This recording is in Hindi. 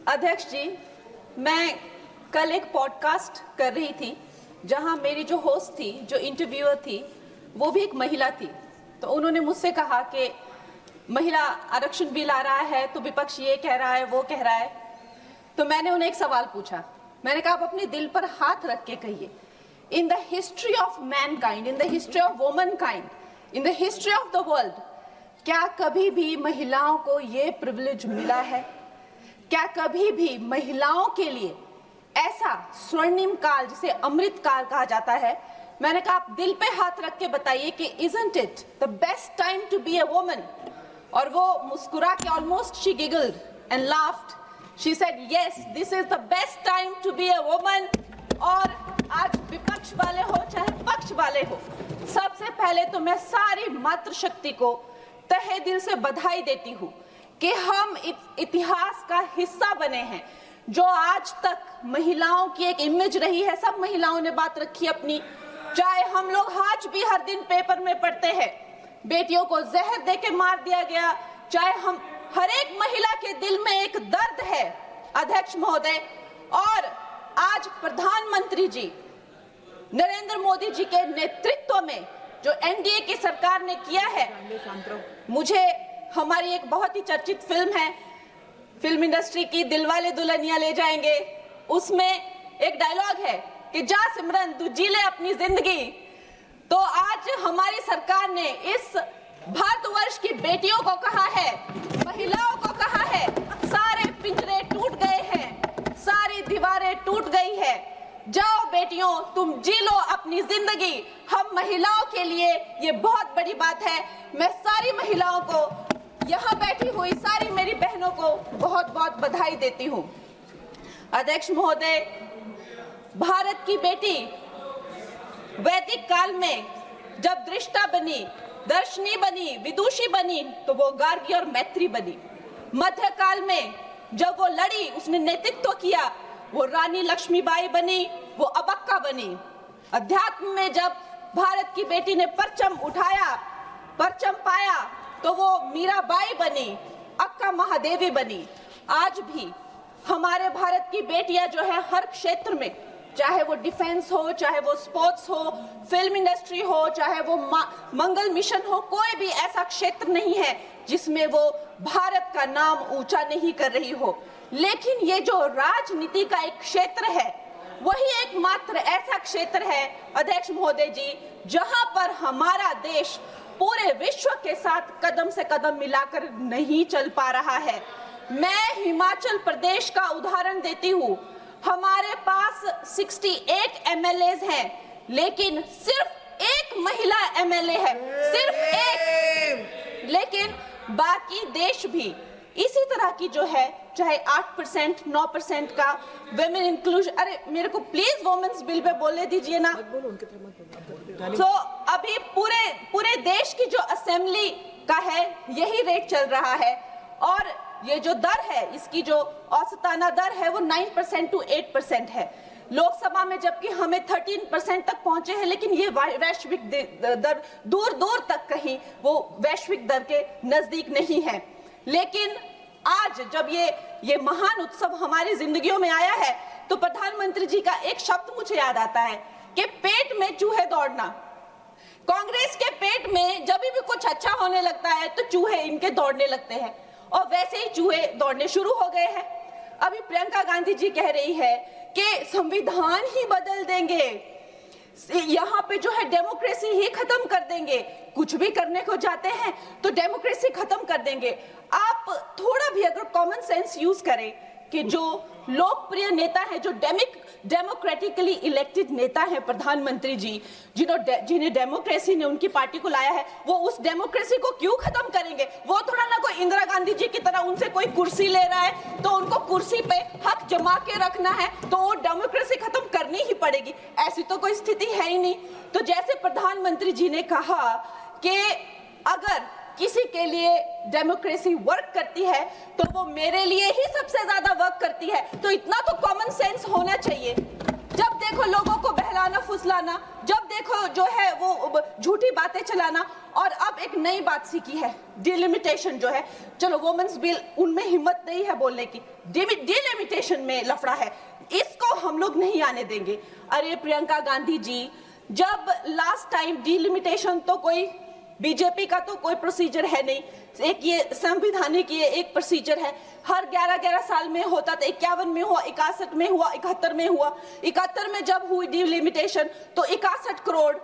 अध्यक्ष जी, मैं कल एक पॉडकास्ट कर रही थी जहां मेरी जो होस्ट थी, जो इंटरव्यूअर थी, वो भी एक महिला थी। तो उन्होंने मुझसे कहा कि महिला आरक्षण बिल आ रहा है तो विपक्ष ये कह रहा है, वो कह रहा है। तो मैंने उन्हें एक सवाल पूछा। मैंने कहा, आप अपने दिल पर हाथ रख के कहिए, in the history of mankind, in the history of womankind, in the history of the world, क्या कभी भी महिलाओं को ये प्रिविलेज मिला है? क्या कभी भी महिलाओं के लिए ऐसा स्वर्णिम काल, जिसे अमृत काल कहा जाता है? मैंने कहा, आप दिल पे हाथ रख के बताइए कि isn't it the best time to be a woman? और वो मुस्कुरा के, almost she giggled and laughed. She said, yes, this is the best time to be a woman. और आज विपक्ष वाले हो चाहे पक्ष वाले हो, सबसे पहले तो मैं सारी मातृशक्ति को तहे दिल से बधाई देती हूँ कि हम इतिहास का हिस्सा बने हैं। जो आज तक महिलाओं की एक इमेज रही है, सब महिलाओं ने बात रखी अपनी। चाहे हम लोग आज भी हर दिन पेपर में पढ़ते हैं, बेटियों को जहर देके मार दिया गया, चाहे हम हर एक महिला के दिल में एक दर्द है अध्यक्ष महोदय। और आज प्रधानमंत्री जी नरेंद्र मोदी जी के नेतृत्व में जो एनडीए की सरकार ने किया है, मुझे हमारी एक बहुत ही चर्चित फिल्म है, फिल्म इंडस्ट्री की, दिलवाले दुल्हनिया ले जाएंगे, उसमें एक डायलॉग है कि जा सिमरन तू जी ले अपनी जिंदगी। तो आज हमारी सरकार ने इस भारतवर्ष की बेटियों को कहा है, महिलाओं को कहा है, सारे पिंजरे टूट गए हैं, सारी दीवारें टूट गई है, जाओ बेटियों तुम जी लो अपनी जिंदगी। हम महिलाओं के लिए ये बहुत बड़ी बात है। मैं सारी महिलाओं को, यहाँ बैठी हुई सारी मेरी बहनों को बहुत बहुत बधाई देती हूँ। अध्यक्ष महोदय, भारत की बेटी वैदिक काल में जब दृष्टा बनी, दर्शनी बनी, विदुषी बनी, तो वो गार्गी और मैत्री बनी। मध्यकाल में जब वो लड़ी, उसने नेतृत्व किया, वो रानी लक्ष्मीबाई बनी, वो अबक्का बनी। अध्यात्म में जब भारत की बेटी ने परचम उठाया, परचम पाया, तो वो मीराबाई बनी, अक्का महादेवी बनी। आज भी हमारे भारत की बेटियां जो है हर क्षेत्र में, चाहे वो डिफेंस हो, चाहे वो स्पोर्ट्स हो, फिल्म इंडस्ट्री हो, चाहे वो मंगल मिशन हो, कोई भी ऐसा क्षेत्र नहीं है जिसमें वो भारत का नाम ऊंचा नहीं कर रही हो। लेकिन ये जो राजनीति का एक क्षेत्र है, वही एकमात्र ऐसा क्षेत्र है अध्यक्ष महोदय जी, जहां पर हमारा देश पूरे विश्व के साथ कदम से कदम मिलाकर नहीं चल पा रहा है। मैं हिमाचल प्रदेश का उदाहरण देती हूँ। हमारे पास 68 एमएलएज हैं, लेकिन सिर्फ एक महिला एमएलए है, सिर्फ एक। लेकिन बाकी देश भी इसी तरह की जो है, चाहे 8%, 9% का वुमेन इंक्लूजन। अरे मेरे को प्लीज वुमेन्स बिल पे बोलने दीजिए ना। तो अभी पूरे देश की जो असेंबली का है, यही रेट चल रहा है। और ये जो दर है, इसकी जो औसताना दर है, वो 9% to 8% है। लोकसभा में जबकि हमें 13% तक पहुंचे हैं, लेकिन ये वैश्विक दर दूर दूर तक कहीं वो वैश्विक दर के नजदीक नहीं है। लेकिन आज जब ये महान उत्सव हमारी जिंदगियों में आया है, तो प्रधानमंत्री जी का एक शब्द मुझे याद आता है कि पेट में चूहे दौड़ना। कांग्रेस के पेट में जब भी कुछ अच्छा होने लगता है तो चूहे इनके दौड़ने लगते हैं, और वैसे ही चूहे दौड़ने शुरू हो गए हैं। अभी प्रियंका गांधी जी कह रही है कि संविधान ही बदल देंगे, यहाँ पे जो है डेमोक्रेसी ही खत्म कर देंगे, कुछ भी करने को जाते हैं तो डेमोक्रेसी खत्म कर देंगे। आप थोड़ा भी अगर कॉमन सेंस यूज करें कि जो लोकप्रिय नेता है, जो डेमोक्रेटिकली इलेक्टेड नेता है प्रधानमंत्री जी, जिन्हें डेमोक्रेसी ने उनकी पार्टी को लाया है, वो उस डेमोक्रेसी को क्यों खत्म करेंगे? वो थोड़ा ना कोई इंदिरा गांधी जी की तरह उनसे कोई कुर्सी ले रहा है तो उनको कुर्सी पे हक जमा के रखना है, तो वो डेमोक्रेसी खत्म करनी ही पड़ेगी। ऐसी तो कोई स्थिति है ही नहीं। तो जैसे प्रधानमंत्री जी ने कहा कि अगर किसी के लिए डेमोक्रेसी वर्क करती है तो वो मेरे लिए ही सबसे ज्यादा वर्क करती है। तो इतना तो कॉमन सेंस होना चाहिए। जब देखो लोगों को बहलाना फुसलाना, जब देखो जो है वो झूठी बातें चलाना, और अब एक एक नई बात सीखी है, डिलिमिटेशन जो है। चलो वुमेन्स बिल, उनमें हिम्मत नहीं है बोलने की, डिलिमिटेशन में लफड़ा है, इसको हम लोग नहीं आने देंगे। अरे प्रियंका गांधी जी, जब लास्ट टाइम डिलिमिटेशन तो कोई बीजेपी का तो कोई प्रोसीजर है नहीं, एक ये संवैधानिक ये एक प्रोसीजर है, हर 11-11 साल में होता था। 51 में हुआ, 61 में हुआ, 71 में हुआ। 71 में जब हुई डिलिमिटेशन तो 61 करोड़